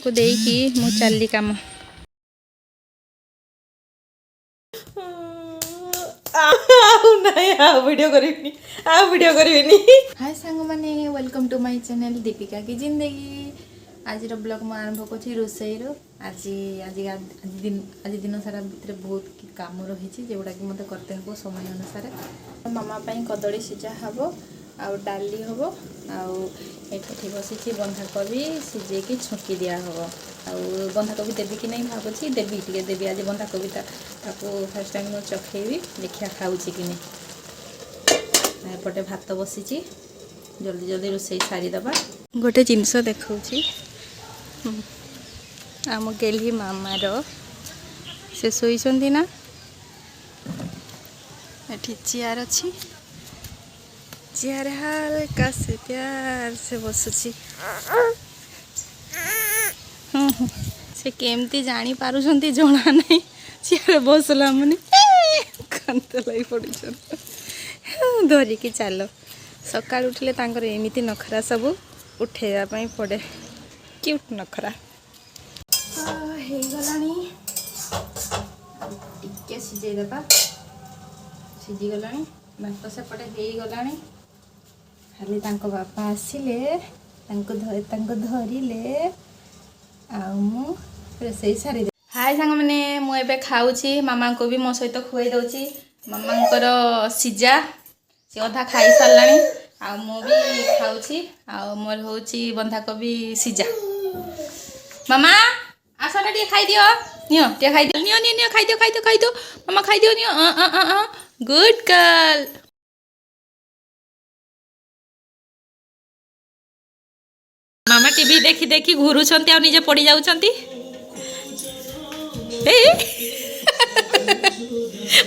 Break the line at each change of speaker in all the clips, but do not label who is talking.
को देकी मु चलली काम हाय सांग माने welcome to my channel Deepika की जिंदगी। आज ब्लॉग में आरंभ कर रोसई आज दिन सारा भितर बहुत काम रही जोड़ा कि मत करते हम समय अनुसार मामा कदली सीझा हम आउ डाली हम आठी बसी बंधाकोबी सीझे कि छुंकी दिया हम आउ बंधाकोबी देवी कि नहीं भावुची देवी टे देवी आज बंधाकोबी फर्स्ट टाइम मुझे चखेबी देखिया खाऊँ कि नहीं एपटे भात बसी जल्दी जल्दी रोसई सारीदबा गोटे जिनस देखा आम गेली मामार से शोइछन्ति ना एठी चेयर अच्छी चेयर हल्का से प्यार से बसुची से केमती जानी पारुछन्ति जना नहीं चेयर बसला मने कांत लाई पड़ी धरिकी चल सका उठले एमती नखरा सब उठेवा पड़े क्यूट नखरा हो गलानी टिके सीझेदेबा सीझीगला भात सेपटे हो गलानी खाली बापा आसिले धरिले रोसई सारी हाय सांग मैंने मुझे खाऊँ मामा को भी मो सहित खुई दौची मामांकर सीझा सी अधा खाई साराणी आ मु भी खाऊँ आ मोर हूँ बंधाकोबी सीझा मामा आस ना टे खाई दियो नियो टे खाई दियो नियो नियो नियो खाई दियो मामा खाई दियो नियो गुड गर्ल मामा टीवी देखी देखी घूरुछंती आ निजे पड़ी जाउछंती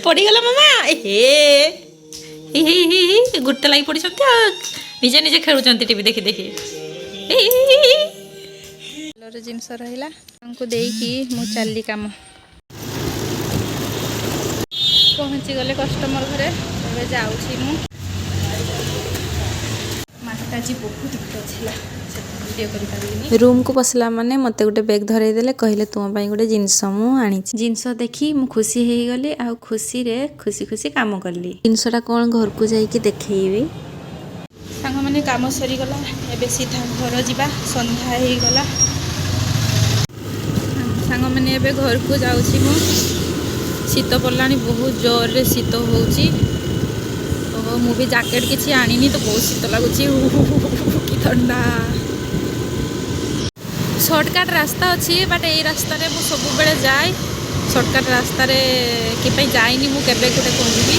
पड़ीगला मामा हे गुटे लगी पड़ी निजे निजे खेलुंट टीवी देखी देखी जिनस रहा हमको देकी मु चलली काम पहुँची गले कस्टमर घरे जाऊँगी मु माता जी बहुत रूम को पसला माने मते गोटे बैग धरईदेले कहले तुम गोटे जिनस मुझे जिनस देखी मु खुशी हो गली आ खुशी रे खुशी खुशी काम कली जिनसटा कौन घर को जाइए देखी सांग मैंने काम सरीगला एबे सीधा घर जावा संध्या हो गला सांग मैंने एबे घर को जाऊँगी मु शीत पड़ला बहुत जोर रे शीत होउची तो मु भी जैकेट किसी आनी तो बहुत शीत लगुच कि ठंडा शॉर्टकट रास्ता अच्छी बट यही रास्ता रे मु सब बेले जाए शॉर्टकट रास्ता रे कि जाइनी मु केबे गोटे कहबी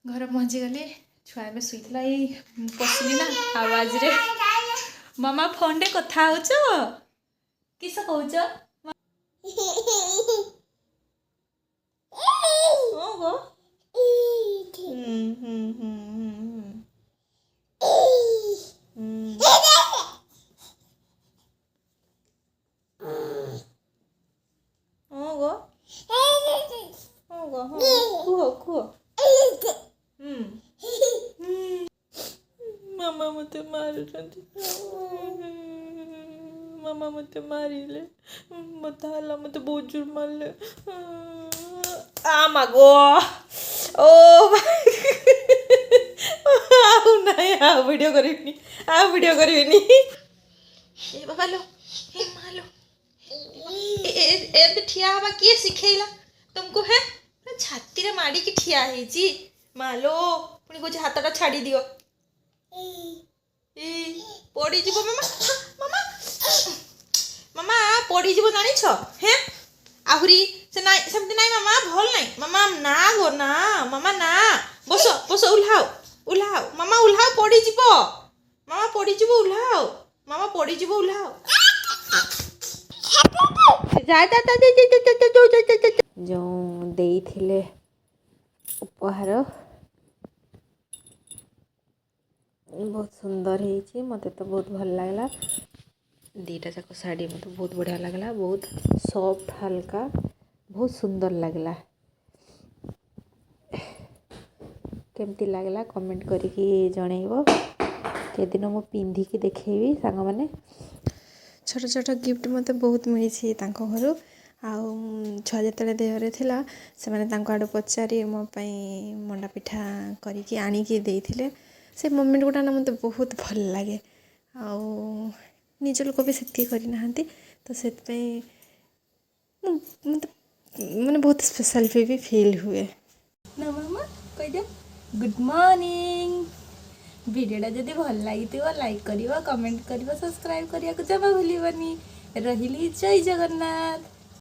घर पहुँची गली छुआ ए शुईला पशिली ना आवाज रे मामा फोन रे कथा होच किस कहूच मामा मते मामा मते मारिले मत हाला मते बहुत जोर मारले मागो ओ वीडियो करिनी ए बाबा लो हे मालो ए ठिया हवा किए सिखेला तुमको है छाती रे माड़ी की ठिया हेची मालो पुणी कुछ हाथटा छाड़ी दियो पड़ी जीव मामा मामा मामा पड़ी जीव जानी छ हैं आहुरी से नाइ सेमती नाइ मामा भल नाइ मामा ना गो ना मामा ना बस बस उल्हाओ मामा उल्हाओ पड़ी जीव मामा पड़ी जीव उल्हाओ मामा पड़ी जीव उल्हाओ जो देइथिले उपहार बहुत सुंदर है मते तो बहुत भल लगला दीटा जाक शाड़ी मत बहुत बढ़िया लगला बहुत सॉफ्ट हल्का बहुत सुंदर लगला केमती लगला कमेंट करिकी जनइबो के दिन मु पिंधिकी देखैबी सांग माने
छोट छोट गिफ्ट ମୋତେ ବହୁତ ମିଳିଛି ତାଙ୍କ ଘରୁ। ଆଉ ଛୁଆ ଯେତେବେଳେ ଦେହରେ ଥିଲା ସେମାନେ ତାଙ୍କ ଆଡ଼ୁ ପଚାରି ମୋ ପାଇଁ ମଣ୍ଡା ପିଠା କରିକି ଆଣିକି ଦେଇଥିଲେ। ସେ ମୋମେଣ୍ଟ ଗୁଡ଼ା ନା ମୋତେ ବହୁତ ଭଲ ଲାଗେ। ଆଉ ନିଜ ଲୋକ ବି ସେତିକି କରିନାହାନ୍ତି, ତ ସେଥିପାଇଁ ମୋତେ ମାନେ ବହୁତ ସ୍ପେଶାଲ୍ ବି ଫିଲ୍ ହୁଏ।
ନା ମାମା କହିଦିଅ ଗୁଡ୍ ମର୍ଣ୍ଣିଂ। ଭିଡ଼ିଓଟା ଯଦି ଭଲ ଲାଗିଥିବ ଲାଇକ୍ କରିବ, କମେଣ୍ଟ କରିବ, ସବସ୍କ୍ରାଇବ୍ କରିବାକୁ ଜମା ଭୁଲିବନି। ରହିଲି, ଜୟ ଜଗନ୍ନାଥ।